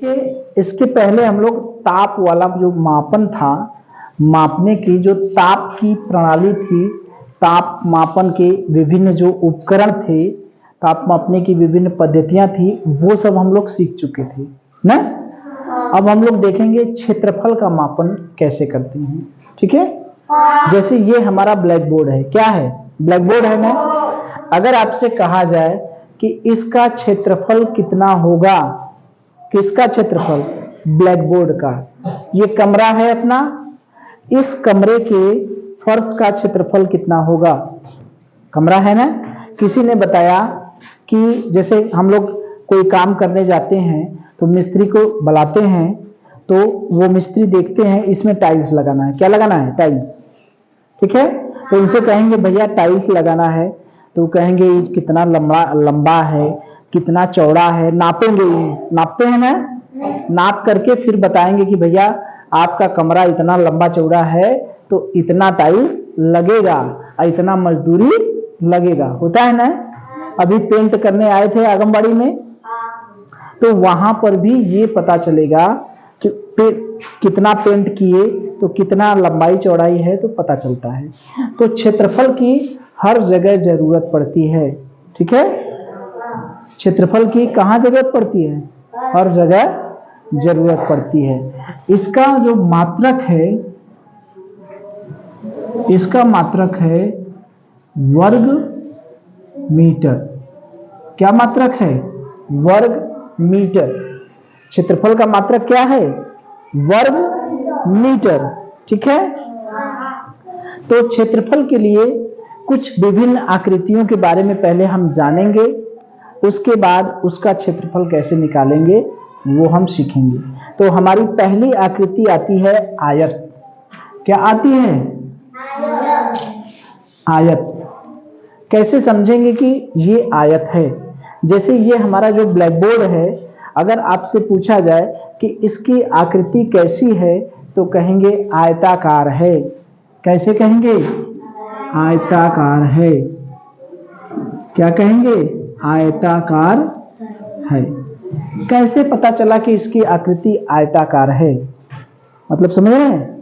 कि इसके पहले हम लोग ताप वाला जो मापन था, मापने की जो ताप की प्रणाली थी, ताप मापन के विभिन्न जो उपकरण थे, ताप मापने की विभिन्न पद्धतियां थी, वो सब हम लोग सीख चुके थे ना। अब हम लोग देखेंगे क्षेत्रफल का मापन कैसे करते हैं। ठीक है, जैसे ये हमारा ब्लैक बोर्ड है। क्या है? ब्लैक बोर्ड है ना। अगर आपसे कहा जाए कि इसका क्षेत्रफल कितना होगा, किसका क्षेत्रफल? ब्लैक बोर्ड का। ये कमरा है अपना, इस कमरे के फर्श का क्षेत्रफल कितना होगा? कमरा है ना। किसी ने बताया कि जैसे हम लोग कोई काम करने जाते हैं तो मिस्त्री को बुलाते हैं, तो वो मिस्त्री देखते हैं इसमें टाइल्स लगाना है। क्या लगाना है? टाइल्स। ठीक है, तो उनसे कहेंगे भैया टाइल्स लगाना है, तो कहेंगे कितना लंबा है, कितना चौड़ा है, नापेंगे। नापते हैं ना, नाप करके फिर बताएंगे कि भैया आपका कमरा इतना लंबा चौड़ा है तो इतना टाइल्स लगेगा और इतना मजदूरी लगेगा। होता है ना। अभी पेंट करने आए थे आंगनबाड़ी में, तो वहां पर भी ये पता चलेगा कि कितना पेंट किए तो कितना लंबाई चौड़ाई है, तो पता चलता है। तो क्षेत्रफल की हर जगह जरूरत पड़ती है। ठीक है, क्षेत्रफल की कहाँ जरूरत पड़ती है? हर जगह जरूरत पड़ती है। इसका जो मात्रक है, इसका मात्रक है वर्ग मीटर। क्या मात्रक है? वर्ग मीटर। क्षेत्रफल का मात्रक क्या है? वर्ग मीटर। ठीक है, तो क्षेत्रफल के लिए कुछ विभिन्न आकृतियों के बारे में पहले हम जानेंगे, उसके बाद उसका क्षेत्रफल कैसे निकालेंगे वो हम सीखेंगे। तो हमारी पहली आकृति आती है आयत। क्या आती है? आयत। कैसे समझेंगे कि ये आयत है? जैसे ये हमारा जो ब्लैक बोर्ड है, अगर आपसे पूछा जाए कि इसकी आकृति कैसी है, तो कहेंगे आयताकार है। कैसे कहेंगे? आयताकार है। क्या कहेंगे? आयताकार है। कैसे पता चला कि इसकी आकृति आयताकार है? मतलब समझ रहे हैं?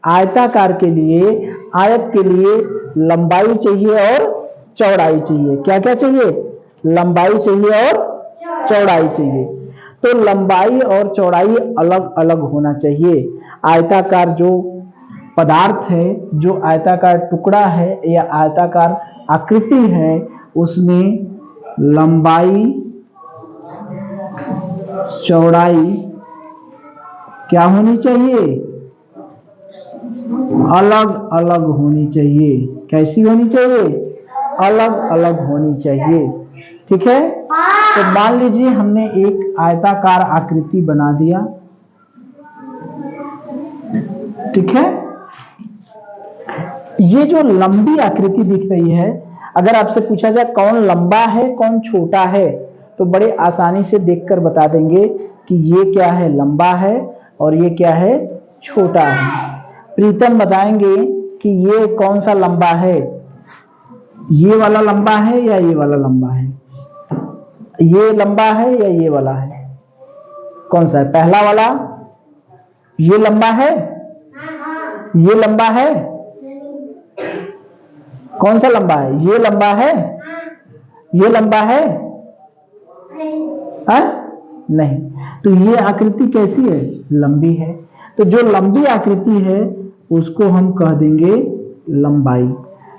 आयताकार के लिए, आयत के लिए लंबाई चाहिए और चौड़ाई चाहिए। क्या क्या चाहिए? लंबाई चाहिए और चौड़ाई चाहिए। तो लंबाई और चौड़ाई अलग अलग होना चाहिए। आयताकार जो पदार्थ है, जो आयताकार टुकड़ा है या आयताकार आकृति है, उसमें लंबाई चौड़ाई क्या होनी चाहिए? अलग अलग होनी चाहिए। कैसी होनी चाहिए? अलग अलग होनी चाहिए। ठीक है, तो मान लीजिए हमने एक आयताकार आकृति बना दिया। ठीक है, ये जो लंबी आकृति दिख रही है, अगर आपसे पूछा जाए कौन लंबा है कौन छोटा है, तो बड़े आसानी से देखकर बता देंगे कि ये क्या है? लंबा है और ये क्या है? छोटा है। प्रीतम बताएंगे कि ये कौन सा लंबा है? ये वाला लंबा है या ये वाला लंबा है? ये लंबा है या ये वाला है? कौन सा है? पहला वाला ये लंबा है? ये लंबा है? कौन सा लंबा है? ये लंबा है? ये लंबा है? नहीं। तो ये आकृति कैसी है? लंबी है। तो जो लंबी आकृति है उसको हम कह देंगे लंबाई।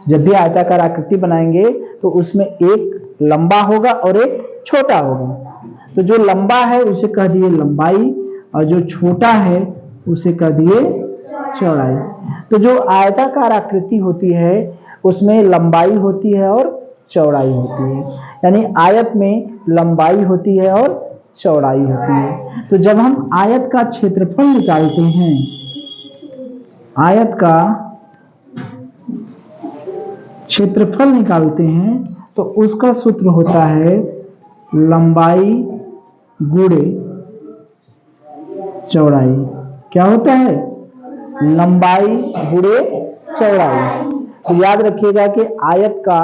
जब भी आयताकार आकृति बनाएंगे तो उसमें एक लंबा होगा और एक छोटा होगा। तो जो लंबा है उसे कह दिए लंबाई, और जो छोटा है उसे कह दिए चौड़ाई। तो जो आयताकार आकृति होती है उसमें लंबाई होती है और चौड़ाई होती है। यानी आयत में लंबाई होती है और चौड़ाई होती है। तो जब हम आयत का क्षेत्रफल निकालते हैं, आयत का क्षेत्रफल निकालते हैं, तो उसका सूत्र होता है लंबाई गुणे चौड़ाई। क्या होता है? लंबाई गुणे चौड़ाई। तो याद रखिएगा कि आयत का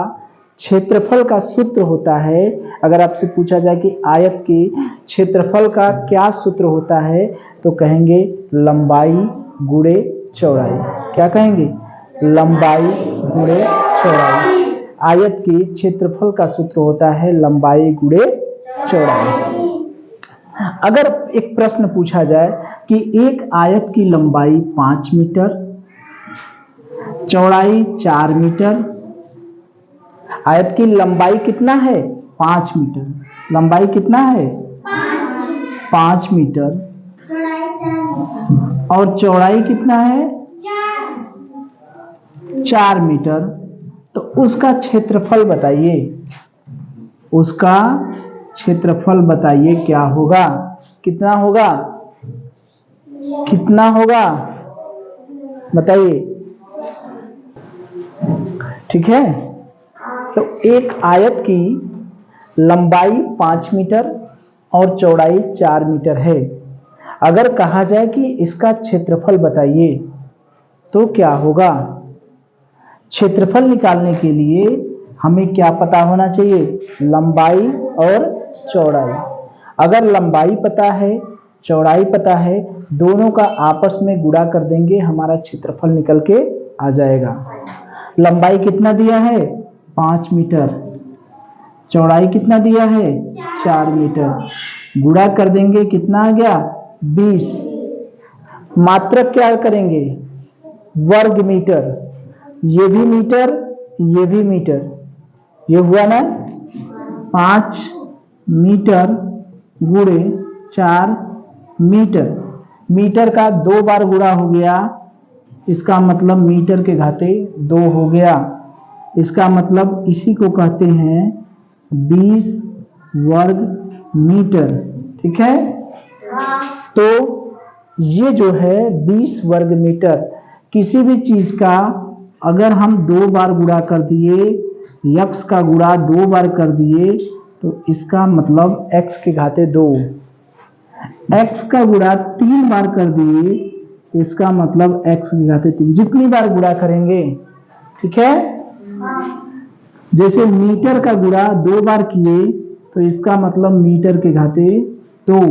क्षेत्रफल का सूत्र होता है, अगर आपसे पूछा जाए कि आयत के क्षेत्रफल का क्या सूत्र होता है, तो कहेंगे लंबाई गुणे चौड़ाई। क्या कहेंगे? लंबाई गुणे चौड़ाई। आयत के क्षेत्रफल का सूत्र होता है लंबाई गुणे चौड़ाई। अगर एक प्रश्न पूछा जाए कि एक आयत की लंबाई 5 मीटर, चौड़ाई 4 मीटर, आयत की लंबाई कितना है? 5 मीटर। लंबाई कितना है? 5 मीटर। और चौड़ाई कितना है? 4 मीटर। तो उसका क्षेत्रफल बताइए, उसका क्षेत्रफल बताइए क्या होगा? कितना होगा? कितना होगा बताइए। ठीक है, तो एक आयत की लंबाई 5 मीटर और चौड़ाई 4 मीटर है। अगर कहा जाए कि इसका क्षेत्रफल बताइए तो क्या होगा? क्षेत्रफल निकालने के लिए हमें क्या पता होना चाहिए? लंबाई और चौड़ाई। अगर लंबाई पता है, चौड़ाई पता है, दोनों का आपस में गुणा कर देंगे, हमारा क्षेत्रफल निकल के आ जाएगा। लंबाई कितना दिया है? 5 मीटर। चौड़ाई कितना दिया है? 4 मीटर। गुणा कर देंगे, कितना आ गया? 20। मात्रक क्या करेंगे? वर्ग मीटर। ये भी मीटर, ये भी मीटर, ये हुआ ना 5 मीटर गुणे 4 मीटर। मीटर का 2 बार गुणा हो गया, इसका मतलब मीटर के घाते 2 हो गया। इसका मतलब इसी को कहते हैं 20 वर्ग मीटर। ठीक है, तो ये जो है 20 वर्ग मीटर। किसी भी चीज का अगर हम 2 बार गुणा कर दिए, x का गुणा 2 बार कर दिए, तो इसका मतलब x के घाते 2। x का गुणा 3 बार कर दिए, इसका मतलब x के घाते 3। जितनी बार गुणा करेंगे, ठीक है। जैसे मीटर का गुणा 2 बार किए, तो इसका मतलब मीटर के घाते 2।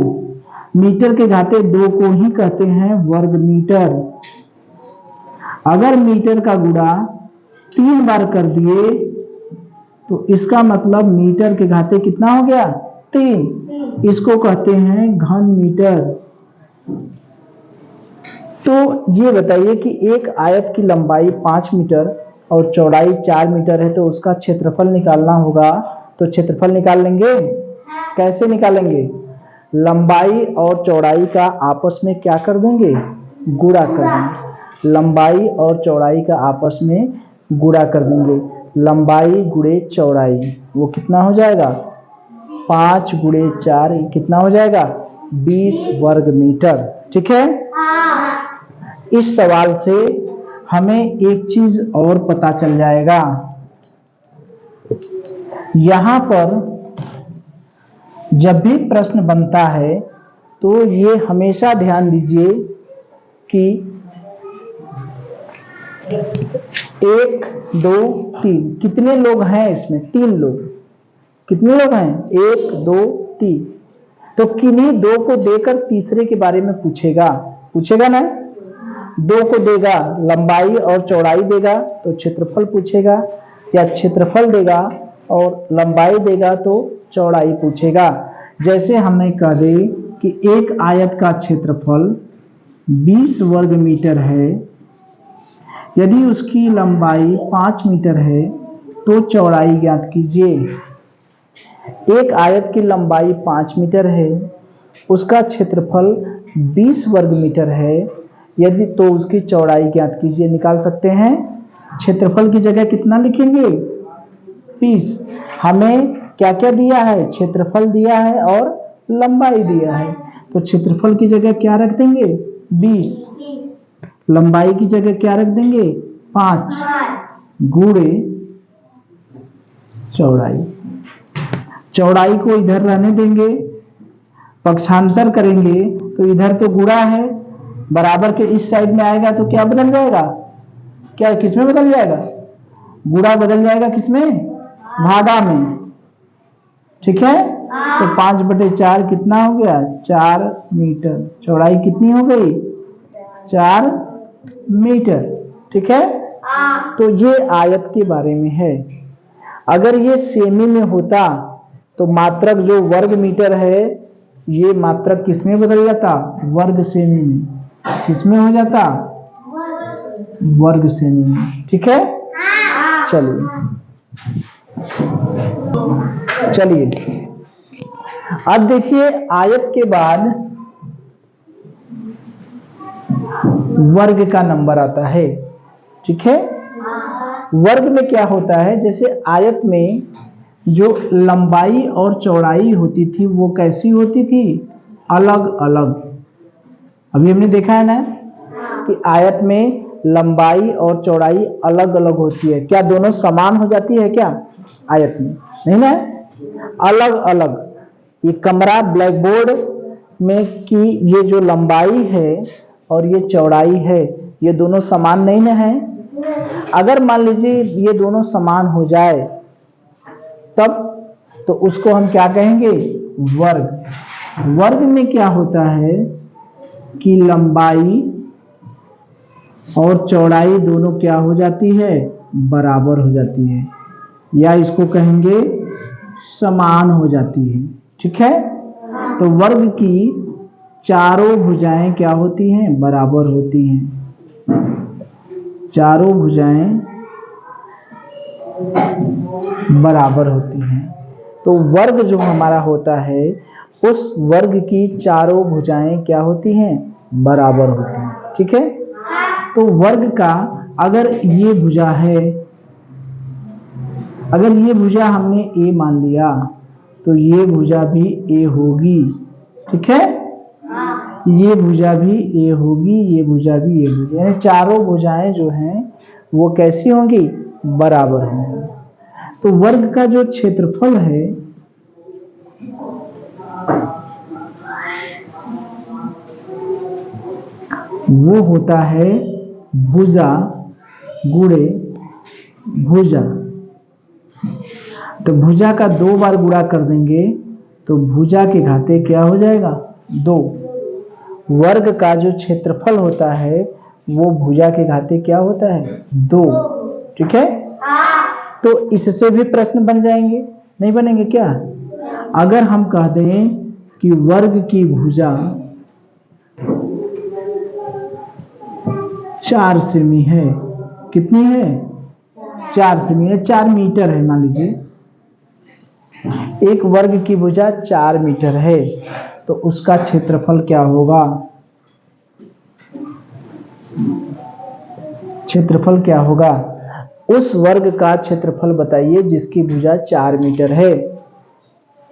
मीटर के घाते 2 को ही कहते हैं वर्ग मीटर। अगर मीटर का गुणा 3 बार कर दिए, तो इसका मतलब मीटर के घाते कितना हो गया? 3। इसको कहते हैं घन मीटर। तो ये बताइए कि एक आयत की लंबाई 5 मीटर और चौड़ाई 4 मीटर है, तो उसका क्षेत्रफल निकालना होगा। तो क्षेत्रफल निकाल लेंगे। कैसे निकालेंगे? लंबाई और चौड़ाई का आपस में क्या कर देंगे? गुणा कर देंगे। लंबाई और चौड़ाई का आपस में गुणा कर देंगे। लंबाई गुणे चौड़ाई, वो कितना हो जाएगा? 5 गुणे 4, कितना हो जाएगा? 20 वर्ग मीटर। ठीक है। इस सवाल से हमें एक चीज और पता चल जाएगा। यहां पर जब भी प्रश्न बनता है, तो ये हमेशा ध्यान दीजिए कि 1 2 3 कितने लोग हैं इसमें? 3 लोग। कितने लोग हैं? 1 2 3। तो किन्हीं 2 को देकर तीसरे के बारे में पूछेगा। पूछेगा ना? 2 को देगा, लंबाई और चौड़ाई देगा तो क्षेत्रफल पूछेगा, या क्षेत्रफल देगा और लंबाई देगा तो चौड़ाई पूछेगा। जैसे हमें कह दे कि एक आयत का क्षेत्रफल 20 वर्ग मीटर है, यदि उसकी लंबाई 5 मीटर है तो चौड़ाई ज्ञात कीजिए। एक आयत की लंबाई 5 मीटर है, उसका क्षेत्रफल 20 वर्ग मीटर है, यदि तो उसकी चौड़ाई ज्ञात कीजिए। निकाल सकते हैं। क्षेत्रफल की जगह कितना लिखेंगे? 20। हमें क्या क्या दिया है? क्षेत्रफल दिया है और लंबाई दिया है, तो क्षेत्रफल की जगह क्या रख देंगे? 20। लंबाई की जगह क्या रख देंगे? 5 गुणे चौड़ाई। चौड़ाई को इधर रहने देंगे, पक्षांतर करेंगे तो इधर तो गुणा है, बराबर के इस साइड में आएगा तो क्या बदल जाएगा? क्या किसमें बदल जाएगा? गुणा बदल जाएगा किसमें? भागा में, ठीक है। तो 5/4 कितना हो गया? 4 मीटर। चौड़ाई कितनी हो गई? 4 मीटर, ठीक है। तो ये आयत के बारे में है। अगर ये सेमी में होता तो मात्रक जो वर्ग मीटर है ये मात्रक किसमें बदल जाता? वर्ग सेमी में। किसमें हो जाता? वर्ग सेमी में, ठीक है। चलिए अब देखिए आयत के बाद वर्ग का नंबर आता है, ठीक है। वर्ग में क्या होता है? जैसे आयत में जो लंबाई और चौड़ाई होती थी वो कैसी होती थी? अलग अलग। अभी हमने देखा है ना कि आयत में लंबाई और चौड़ाई अलग अलग होती है। क्या दोनों समान हो जाती है क्या आयत में? नहीं ना, अलग अलग। ये कमरा ब्लैक बोर्ड में की ये जो लंबाई है और ये चौड़ाई है ये दोनों समान नहीं ना है। अगर मान लीजिए ये दोनों समान हो जाए तब तो उसको हम क्या कहेंगे? वर्ग। वर्ग में क्या होता है कि लंबाई और चौड़ाई दोनों क्या हो जाती है? बराबर हो जाती है, या इसको कहेंगे समान हो जाती है, ठीक है। तो वर्ग की चारों भुजाएं क्या होती हैं? बराबर होती हैं। चारों भुजाएं बराबर होती हैं। तो वर्ग जो हमारा होता है उस वर्ग की चारों भुजाएं क्या होती हैं? बराबर होती हैं, ठीक है। तो वर्ग का अगर ये भुजा है, अगर ये भुजा हमने ए मान लिया तो ये भुजा भी ए होगी, ठीक है। ये भुजा भी ए होगी, ये भुजा भी ए होगी, यानी चारों भुजाएं जो हैं वो कैसी होंगी? बराबर होंगी। तो वर्ग का जो क्षेत्रफल है वो होता है भुजा गुणे भुजा। तो भुजा का 2 बार गुणा कर देंगे तो भुजा के घाते क्या हो जाएगा? 2। वर्ग का जो क्षेत्रफल होता है वो भुजा के घाते क्या होता है? 2, ठीक है। तो इससे भी प्रश्न बन जाएंगे, नहीं बनेंगे क्या? अगर हम कह दें कि वर्ग की भुजा 4 सेमी है, कितनी है? 4 सेमी है, 4 मीटर है। मान लीजिए एक वर्ग की भुजा 4 मीटर है तो उसका क्षेत्रफल क्या होगा? क्षेत्रफल क्या होगा? उस वर्ग का क्षेत्रफल बताइए जिसकी भुजा 4 मीटर है।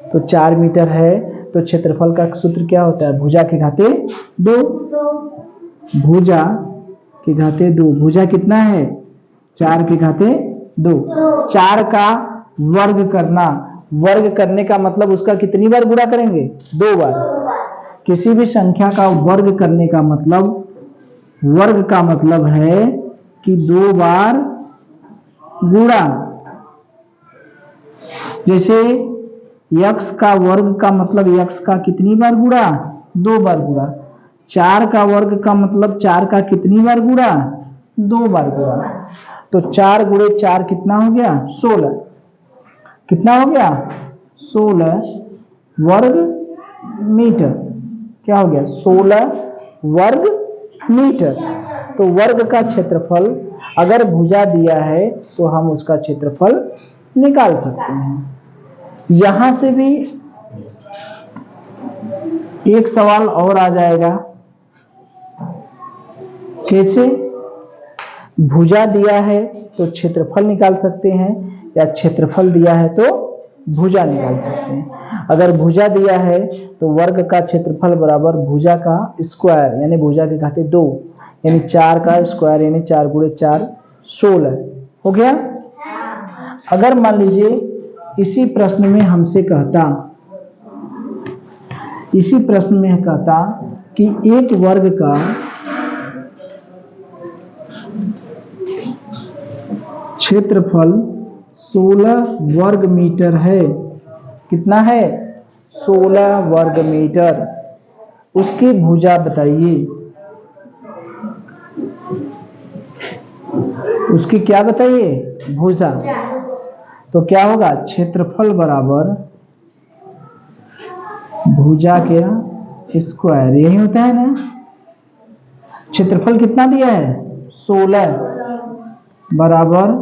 तो 4 मीटर है तो क्षेत्रफल का सूत्र क्या होता है? भुजा के घाते 2। भुजा के घाते 2। भुजा कितना है? 4 के घाते 2। 4 का वर्ग करना, वर्ग करने का मतलब उसका कितनी बार गुणा करेंगे? 2 बार। किसी भी संख्या का वर्ग करने का मतलब, वर्ग का मतलब है कि 2 बार गुणा। जैसे x का वर्ग का मतलब x का कितनी बार गुणा? 2 बार गुणा। 4 का वर्ग का मतलब 4 का कितनी बार गुणा? 2 बार गुणा। तो 4 गुणे 4 कितना हो गया? 16। कितना हो गया? 16 वर्ग मीटर। क्या हो गया? 16 वर्ग मीटर। तो वर्ग का क्षेत्रफल अगर भुजा दिया है तो हम उसका क्षेत्रफल निकाल सकते हैं। यहां से भी एक सवाल और आ जाएगा, कैसे? भुजा दिया है तो क्षेत्रफल निकाल सकते हैं, या क्षेत्रफल दिया है तो भुजा निकाल सकते हैं। अगर भुजा दिया है तो वर्ग का क्षेत्रफल बराबर भुजा का स्क्वायर यानी भुजा के घाते 2 यानी 4 का स्क्वायर यानी 4 गुणे 4 16 हो गया। अगर मान लीजिए इसी प्रश्न में हमसे कहता, इसी प्रश्न में कहता कि एक वर्ग का क्षेत्रफल 16 वर्ग मीटर है। कितना है? 16 वर्ग मीटर। उसकी भुजा बताइए। उसकी क्या बताइए? भुजा। तो क्या होगा? क्षेत्रफल बराबर भुजा के स्क्वायर। यही होता है ना? क्षेत्रफल कितना दिया है? 16 बराबर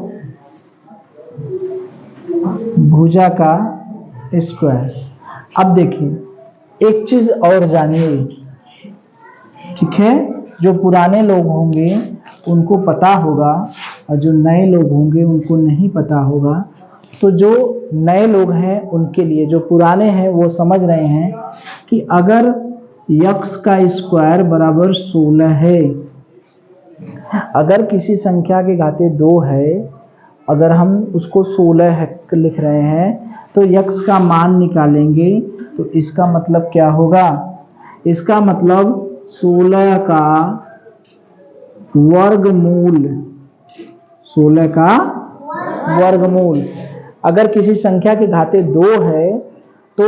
भुजा का स्क्वायर। अब देखिए एक चीज और जानिए, ठीक है? जो पुराने लोग होंगे उनको पता होगा और जो नए लोग होंगे उनको नहीं पता होगा। तो जो नए लोग हैं उनके लिए, जो पुराने हैं वो समझ रहे हैं कि अगर x का स्क्वायर बराबर 16 है, अगर किसी संख्या के घाते 2 है, अगर हम उसको 16 लिख रहे हैं तो x का मान निकालेंगे तो इसका मतलब क्या होगा? इसका मतलब 16 का वर्गमूल। 16 का वर्गमूल। अगर किसी संख्या के घाते 2 है तो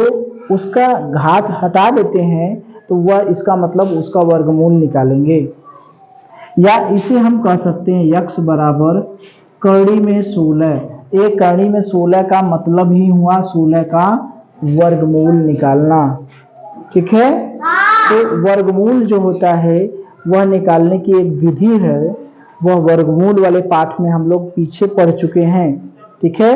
उसका घात हटा देते हैं तो वह इसका मतलब उसका वर्गमूल निकालेंगे। या इसे हम कह सकते हैं x बराबर कड़ी में 16। एक कड़ी में 16 का मतलब ही हुआ 16 का वर्गमूल निकालना। ठीक है? तो वर्गमूल जो होता है वह निकालने की एक विधि है, वह वर्गमूल वाले पाठ में हम लोग पीछे पढ़ चुके हैं। ठीक है?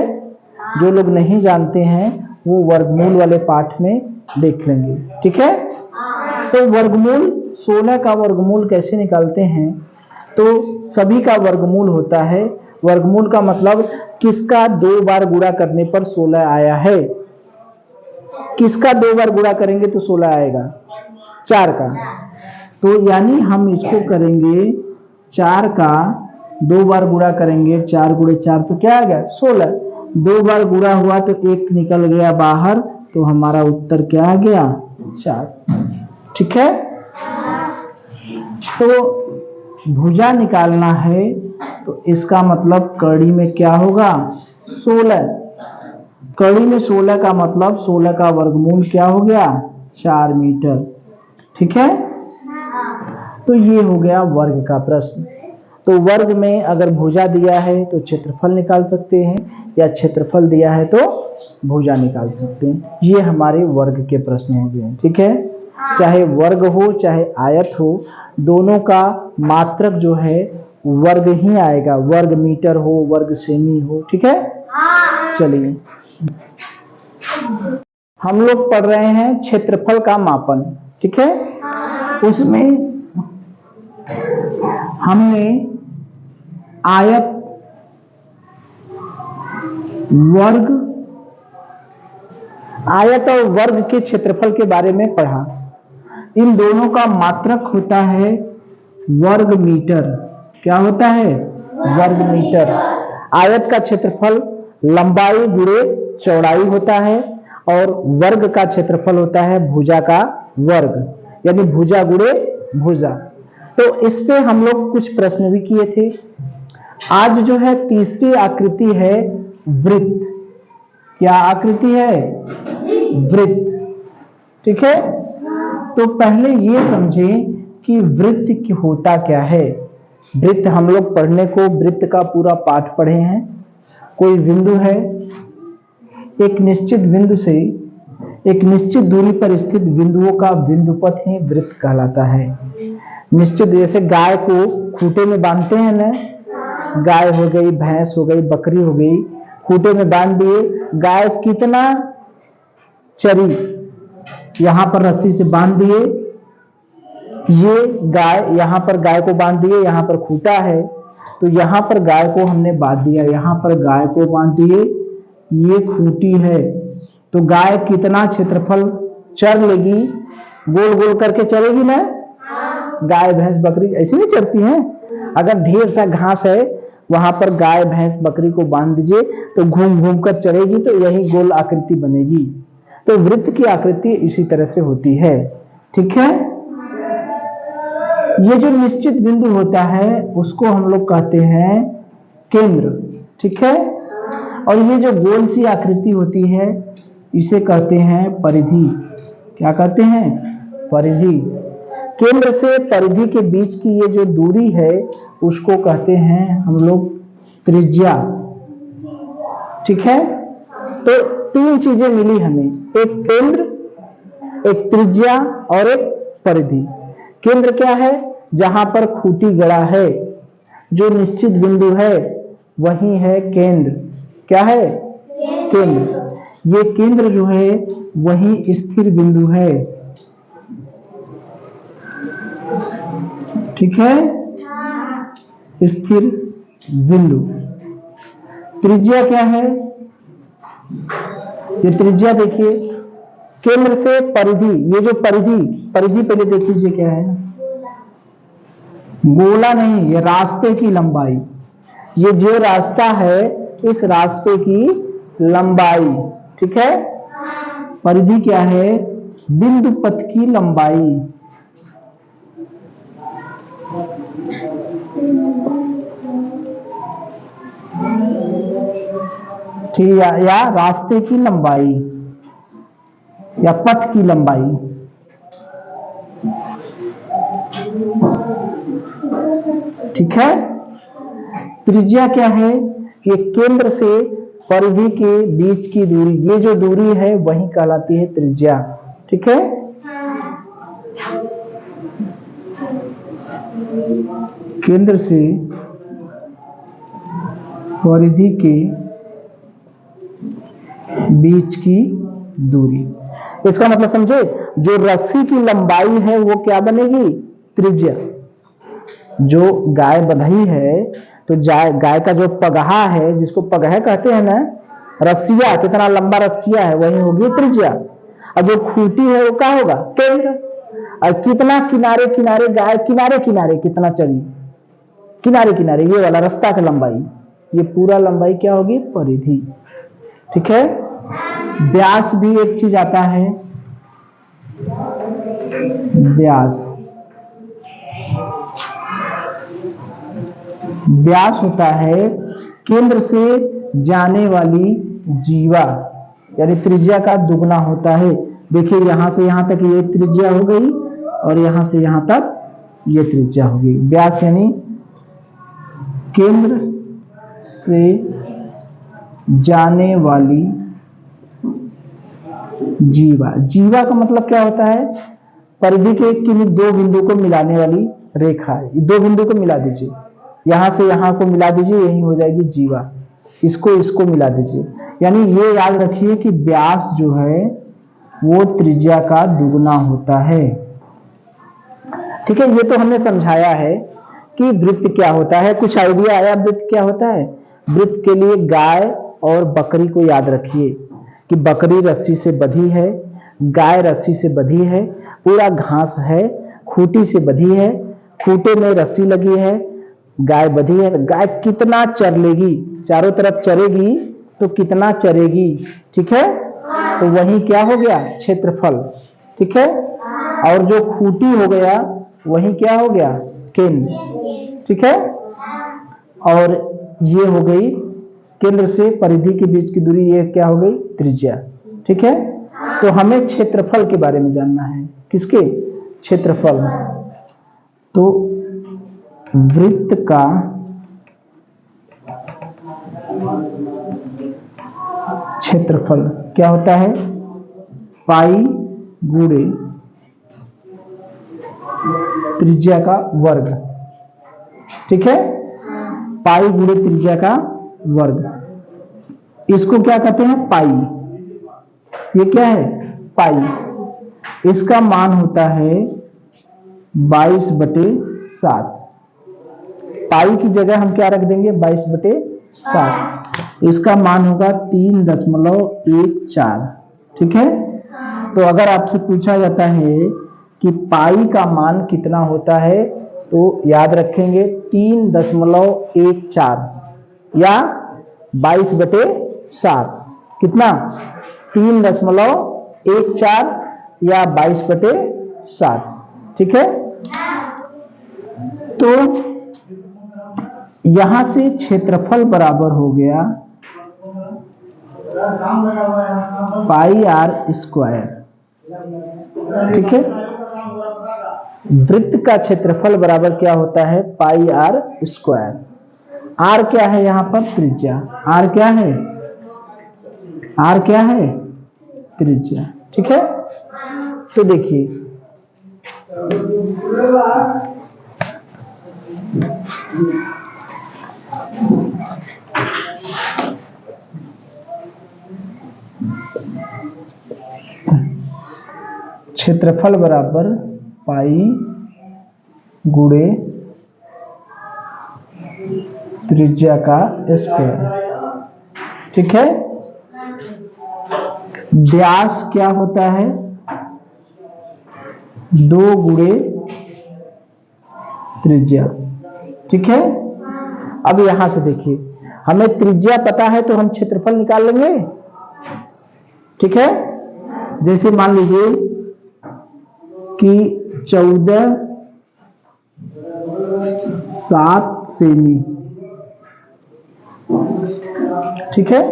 जो लोग नहीं जानते हैं वो वर्गमूल वाले पाठ में देख लेंगे। ठीक है? तो वर्गमूल 16 का वर्गमूल कैसे निकालते हैं? तो सभी का वर्गमूल होता है। वर्गमूल का मतलब किसका 2 बार गुणा करने पर 16 आया है। किसका 2 बार गुणा करेंगे तो 16 आएगा? 4 का। तो यानी हम इसको करेंगे 4 का 2 बार गुणा करेंगे, 4 गुणे 4 तो क्या आ गया? 16। 2 बार गुणा हुआ तो 1 निकल गया बाहर, तो हमारा उत्तर क्या आ गया? 4। ठीक है? तो भुजा निकालना है तो इसका मतलब कड़ी में क्या होगा? 16। कड़ी में 16 का मतलब 16 का वर्गमूल क्या हो गया? 4 मीटर। ठीक है? तो ये हो गया वर्ग का प्रश्न। तो वर्ग में अगर भुजा दिया है तो क्षेत्रफल निकाल सकते हैं, या क्षेत्रफल दिया है तो भुजा निकाल सकते हैं। ये हमारे वर्ग के प्रश्न हो गए। ठीक है? चाहे वर्ग हो चाहे आयत हो, दोनों का मात्रक जो है वर्ग ही आएगा। वर्ग मीटर हो, वर्ग सेमी हो। ठीक है? चलिए हम लोग पढ़ रहे हैं क्षेत्रफल का मापन। ठीक है? उसमें हमने आयत, वर्ग, आयत और वर्ग के क्षेत्रफल के बारे में पढ़ा। इन दोनों का मात्रक होता है वर्ग मीटर। क्या होता है? वर्ग मीटर। आयत का क्षेत्रफल लंबाई गुणे चौड़ाई होता है और वर्ग का क्षेत्रफल होता है भुजा का वर्ग, यानी भुजा गुणे भुजा। तो इस पे हम लोग कुछ प्रश्न भी किए थे। आज जो है तीसरी आकृति है वृत्त। क्या आकृति है? वृत्त। ठीक है? तो पहले ये समझें कि वृत्त होता क्या है। वृत्त हम लोग पढ़ने को वृत्त का पूरा पाठ पढ़े हैं। कोई बिंदु है, एक निश्चित बिंदु से एक निश्चित दूरी पर स्थित बिंदुओं का बिंदुपथ ही वृत्त कहलाता है। निश्चित, जैसे गाय को खूंटे में बांधते हैं ना, गाय हो गई, भैंस हो गई, बकरी हो गई, खूंटे में बांध दिए। गाय कितना चरी, यहां पर रस्सी से बांध दिए, ये गाय, यहां पर गाय को बांध दिए, यहां पर खूंटा है तो यहां पर गाय को हमने बांध दिया, यहां पर गाय को बांध दिए, ये खूंटी है। तो गाय कितना क्षेत्रफल चर लेगी? गोल गोल करके चलेगी ना? गाय भैंस बकरी ऐसे नहीं चलती हैं। अगर ढेर सा घास है वहां पर गाय भैंस बकरी को बांध दीजिए तो घूम घूम कर चलेगी, तो यही गोल आकृति बनेगी। तो वृत्त की आकृति इसी तरह से होती है। ठीक है? ये जो निश्चित बिंदु होता है उसको हम लोग कहते हैं केंद्र। ठीक है? और ये जो गोल सी आकृति होती है इसे कहते हैं परिधि। क्या कहते हैं? परिधि। केंद्र से परिधि के बीच की ये जो दूरी है उसको कहते हैं हम लोग त्रिज्या। ठीक है, तो तीन चीजें मिली हमें, एक केंद्र, एक त्रिज्या और एक परिधि। केंद्र क्या है? जहां पर खूंटी गड़ा है, जो निश्चित बिंदु है वही है केंद्र। क्या है? केंद्र। ये केंद्र जो है वही स्थिर बिंदु है। ठीक है, स्थिर बिंदु। त्रिज्या क्या है? ये त्रिज्या देखिए, केंद्र से परिधि, ये जो परिधि, परिधि पहले देख लीजिए क्या है? गोला नहीं, ये रास्ते की लंबाई। ये जो रास्ता है इस रास्ते की लंबाई। ठीक है, परिधि क्या है? बिंदु पथ की लंबाई। ठीक, या रास्ते की लंबाई या पथ की लंबाई। ठीक है, त्रिज्या क्या है? ये केंद्र से परिधि के बीच की दूरी, ये जो दूरी है वही कहलाती है त्रिज्या। ठीक है, केंद्र से परिधि के बीच की दूरी, इसका मतलब समझे? जो रस्सी की लंबाई है वो क्या बनेगी? त्रिज्या। जो गाय बंधी है तो गाय का जो पगहा है, जिसको पगहा कहते हैं ना, रस्सिया, कितना लंबा रस्सिया है वही होगी त्रिज्या। और जो खूंटी है वो क्या होगा? केंद्र। और कितना किनारे किनारे गाय किनारे किनारे कितना चली, किनारे किनारे, ये वाला रास्ता का लंबाई, ये पूरा लंबाई क्या होगी? परिधि। ठीक है, व्यास भी एक चीज आता है, व्यास। व्यास होता है केंद्र से जाने वाली जीवा, यानी त्रिज्या का दुगना होता है। देखिए यहां से यहां तक ये त्रिज्या हो गई और यहां से यहां तक ये त्रिज्या हो गई। व्यास यानी केंद्र से जाने वाली जीवा। जीवा का मतलब क्या होता है? परिधि के किन्हीं दो बिंदु को मिलाने वाली रेखा है। दो बिंदु को मिला दीजिए, यहां से यहां को मिला दीजिए, यही हो जाएगी जीवा। इसको इसको मिला दीजिए, यानी ये याद रखिए कि व्यास जो है वो त्रिज्या का दुगना होता है। ठीक है, ये तो हमने समझाया है कि वृत्त क्या होता है। कुछ आइडिया आया वृत्त क्या होता है? वृत्त के लिए गाय और बकरी को याद रखिए कि बकरी रस्सी से बंधी है, गाय रस्सी से बंधी है, पूरा घास है, खूंटी से बंधी है, खूंटे में रस्सी लगी है, गाय बंधी है। गाय कितना चर लेगी? चारों तरफ चरेगी तो कितना चरेगी? ठीक है, तो वही क्या हो गया? क्षेत्रफल। ठीक है, और जो खूंटी हो गया वही क्या हो गया? केंद्र। ठीक है, और ये हो गई केंद्र से परिधि के बीच की दूरी, ये क्या हो गई? त्रिज्या। ठीक है, तो हमें क्षेत्रफल के बारे में जानना है। किसके? क्षेत्रफल। तो वृत्त का क्षेत्रफल क्या होता है? पाई गुणे त्रिज्या का वर्ग। ठीक है, पाई गुणे त्रिज्या का वर्ग। इसको क्या कहते हैं? पाई। ये क्या है? पाई। इसका मान होता है 22/7। पाई की जगह हम क्या रख देंगे? 22/7। इसका मान होगा 3.14। ठीक है, तो अगर आपसे पूछा जाता है कि पाई का मान कितना होता है तो याद रखेंगे 3.14 या 22/7। कितना? 3.14 या 22/7। ठीक है, तो यहां से क्षेत्रफल बराबर हो गया पाई आर स्क्वायर। ठीक है, वृत्त का क्षेत्रफल बराबर क्या होता है? पाई आर स्क्वायर। आर क्या है यहाँ पर? त्रिज्या। आर क्या है? आर क्या है? त्रिज्या। ठीक है, तो देखिए क्षेत्रफल बराबर पाई गुणे त्रिज्या का स्क्वायर। ठीक है, व्यास क्या होता है? 2 गुणे त्रिज्या। ठीक है, अब यहां से देखिए, हमें त्रिज्या पता है तो हम क्षेत्रफल निकाल लेंगे। ठीक है, जैसे मान लीजिए कि 14.7 सेमी। ठीक है,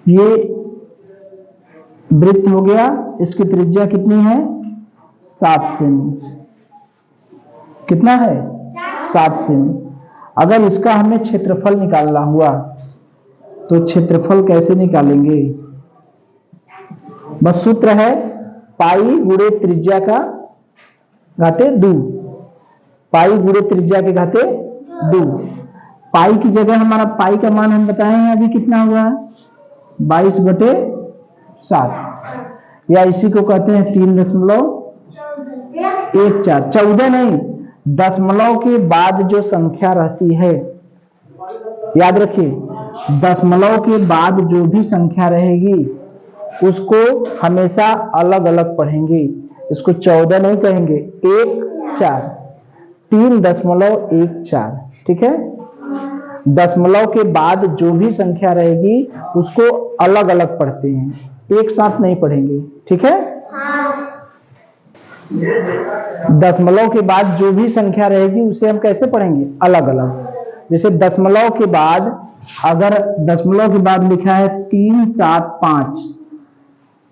ये वृत्त हो गया, इसकी त्रिज्या कितनी है? 7 सेमी। कितना है? 7 सेमी। अगर इसका हमें क्षेत्रफल निकालना हुआ तो क्षेत्रफल कैसे निकालेंगे? बस सूत्र है पाई गुणे त्रिज्या का घाते 2। पाई गुणे त्रिज्या के घाते 2। पाई की जगह हमारा पाई का मान हम बताए हैं अभी कितना हुआ? 22/7, या इसी को कहते हैं 3.14। 14 नहीं, दशमलव के बाद जो संख्या रहती है, याद रखिए, दशमलव के बाद जो भी संख्या रहेगी उसको हमेशा अलग अलग पढ़ेंगे। इसको 14 नहीं कहेंगे, 14, 3.14। ठीक है, दशमलव के बाद जो भी संख्या रहेगी उसको अलग अलग पढ़ते हैं, एक साथ नहीं पढ़ेंगे। ठीक है, दशमलव के बाद जो भी संख्या रहेगी उसे हम कैसे पढ़ेंगे? अलग अलग। जैसे दशमलव के बाद, अगर दशमलव के बाद लिखा है 375,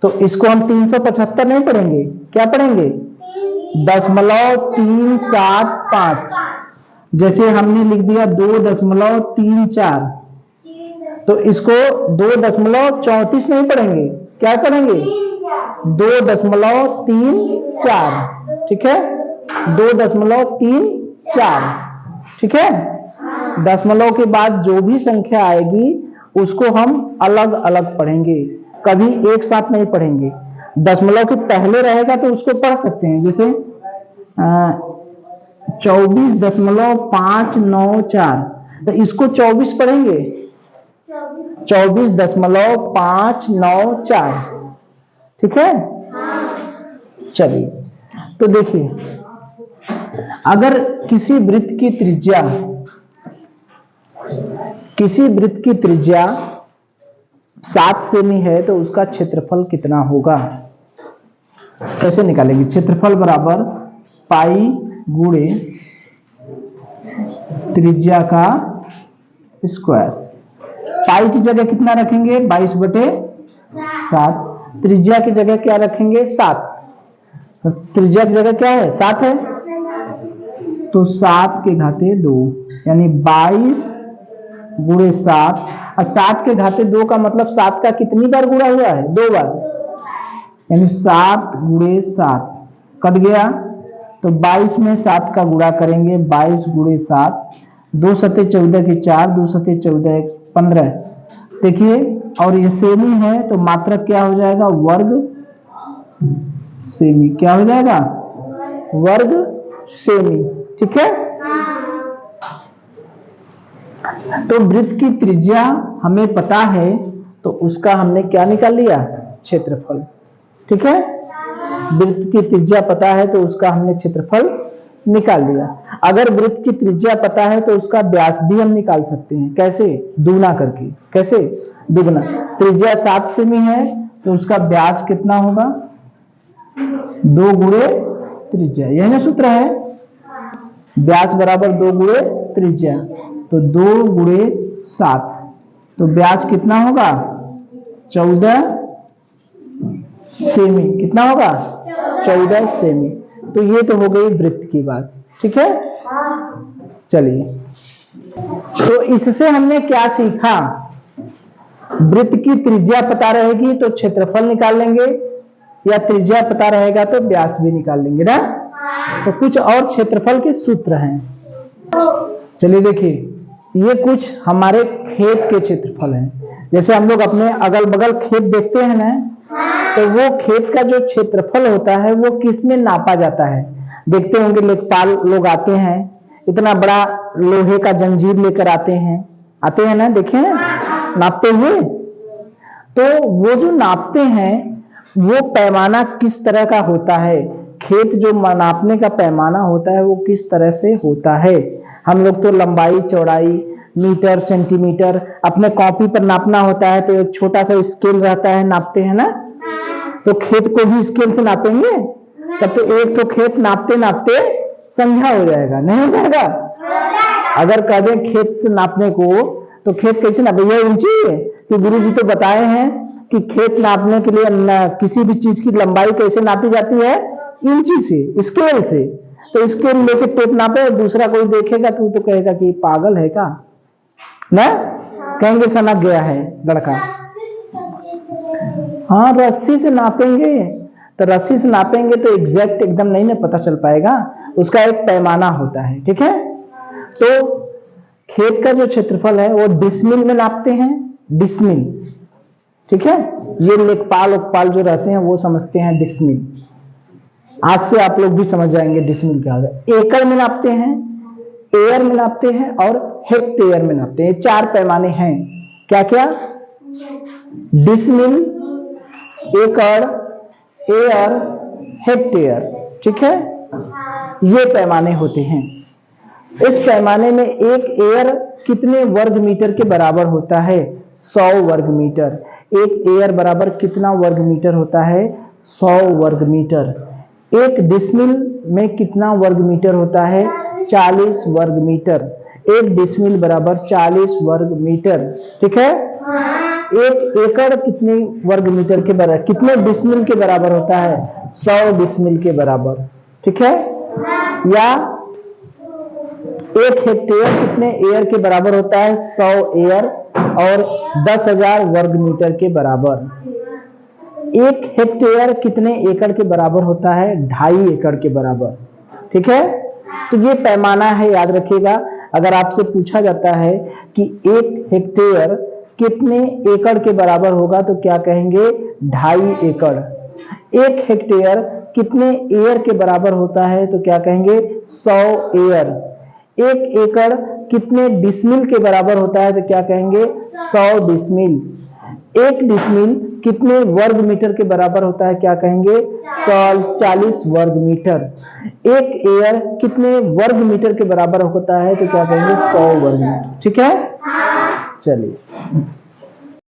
तो इसको हम 375 नहीं पढ़ेंगे, क्या पढ़ेंगे? 0.375। जैसे हमने लिख दिया 2.34, तो इसको 2.34 नहीं पढ़ेंगे, क्या पढ़ेंगे? 2.34। ठीक है, 2.34। ठीक है, दशमलव के बाद जो भी संख्या आएगी उसको हम अलग अलग पढ़ेंगे, कभी एक साथ नहीं पढ़ेंगे। दशमलव के पहले रहेगा तो उसको पढ़ सकते हैं, जैसे 24.594, तो इसको 24 पढ़ेंगे, 24.594। ठीक है, चलिए, तो देखिए, अगर किसी वृत्त की त्रिज्या 7 सेमी है तो उसका क्षेत्रफल कितना होगा? कैसे निकालेंगे? क्षेत्रफल बराबर पाई गुणे त्रिज्या का स्क्वायर। पाई की जगह कितना रखेंगे? 22/7। त्रिज्या की जगह क्या रखेंगे? 7। त्रिज्या की जगह क्या है? 7 है, तो 7 के घाते 2, यानी 22 गुणे 7। और 7 के घाते 2 का मतलब 7 का कितनी बार गुणा हुआ है? 2 बार, यानी 7 गुणे 7 कट गया, तो 22 में 7 का गुणा करेंगे, 22 गुणे 7, 2 सते 14 के 4, 2 सते 14 15। देखिए, और ये सेमी है तो मात्रक क्या हो जाएगा? वर्ग सेमी। क्या हो जाएगा? वर्ग सेमी। ठीक है, तो वृत्त की त्रिज्या हमें पता है तो उसका हमने क्या निकाल लिया? क्षेत्रफल। ठीक है, वृत्त की त्रिज्या पता है तो उसका हमने क्षेत्रफल निकाल लिया। अगर वृत्त की त्रिज्या पता है तो उसका व्यास भी हम निकाल सकते हैं। कैसे? दुगुना करके। कैसे? दुगुना। त्रिज्या 7 सेमी है तो उसका व्यास कितना होगा? 2 गुणे त्रिज्या। यही ना सूत्र है, व्यास बराबर 2 गुणे त्रिज्या, तो 2 गुणे 7, तो व्यास कितना होगा? 14 सेमी। कितना होगा? 14 सेमी। तो ये तो हो गई वृत्त की बात, ठीक है। चलिए, तो इससे हमने क्या सीखा? वृत्त की त्रिज्या पता रहेगी तो क्षेत्रफल निकाल लेंगे, या त्रिज्या पता रहेगा तो व्यास भी निकाल लेंगे ना। तो कुछ और क्षेत्रफल के सूत्र हैं। चलिए देखिए, ये कुछ हमारे खेत के क्षेत्रफल हैं। जैसे हम लोग अपने अगल बगल खेत देखते हैं ना, तो वो खेत का जो क्षेत्रफल होता है वो किस में नापा जाता है? देखते होंगे लेखपाल लोग आते हैं, इतना बड़ा लोहे का जंजीर लेकर आते हैं ना, देखे हैं नापते हुए। तो वो जो नापते हैं वो पैमाना किस तरह का होता है? खेत जो नापने का पैमाना होता है वो किस तरह से होता है? हम लोग तो लंबाई चौड़ाई मीटर सेंटीमीटर अपने कॉपी पर नापना होता है, तो एक छोटा सा स्केल रहता है, नापते हैं ना। तो खेत को भी स्केल से नापेंगे तब तो एक तो खेत नापते नापते संध्या हो जाएगा, नहीं हो जाएगा? अगर कह दें खेत से नापने को तो खेत कैसे नापे? ये इंची है कि गुरु जी तो बताए हैं कि खेत नापने के लिए किसी भी चीज की लंबाई कैसे नापी जाती है? इंची से, स्केल से। तो स्केल लेके टेप नापे, दूसरा कोई देखेगा तो कहेगा कि पागल है का ना, कहेंगे सनक गया है लड़का। हाँ, रस्सी से नापेंगे तो रस्सी से नापेंगे तो एग्जैक्ट एकदम नहीं ना पता चल पाएगा, उसका एक पैमाना होता है, ठीक है। तो खेत का जो क्षेत्रफल है वो डिसमिल में नापते हैं, डिसमिल, ठीक है। ये लेखपाल उपपाल जो रहते हैं वो समझते हैं डिसमिल। आज से आप लोग भी समझ जाएंगे डिसमिल क्या होता है। एकड़ में नापते हैं, एयर में नापते हैं और हेक्टेयर में नापते हैं। चार पैमाने हैं, क्या क्या? डिसमिल, एकड़, एयर, हेक्टेयर, ठीक है। ये पैमाने होते हैं। इस पैमाने में एक एयर कितने वर्ग मीटर के बराबर होता है? 100 वर्ग मीटर। एक एयर बराबर कितना वर्ग मीटर होता है? 100 वर्ग मीटर। एक डिसमिल में कितना वर्ग मीटर होता है? 40 वर्ग मीटर। एक डिसमिल बराबर 40 वर्ग मीटर, ठीक है। एक एकड़ कितने वर्ग मीटर के बराबर, कितने डिसमिल के बराबर होता है? 100 डिसमिल के बराबर, ठीक है। या एक हेक्टेयर कितने एयर के बराबर होता है? 100 एयर और 10,000 वर्ग मीटर के बराबर। एक हेक्टेयर कितने एकड़ के बराबर होता है? 2.5 एकड़ के बराबर, ठीक है। तो ये पैमाना है, याद रखिएगा। अगर आपसे पूछा जाता है कि एक हेक्टेयर कितने एकड़ के बराबर होगा तो क्या कहेंगे? 2.5 एकड़। एक हेक्टेयर कितने एयर के बराबर होता है तो क्या कहेंगे? 100 एयर। एक एकड़ कितने डिसमिल के बराबर होता है तो क्या कहेंगे? 100 डिसमिल। एक डिसमिल कितने वर्ग मीटर के बराबर होता है? क्या कहेंगे? 40 वर्ग मीटर। एक एयर कितने वर्ग मीटर के बराबर होता है तो क्या कहेंगे? 100 वर्ग मीटर, ठीक है। चलिए।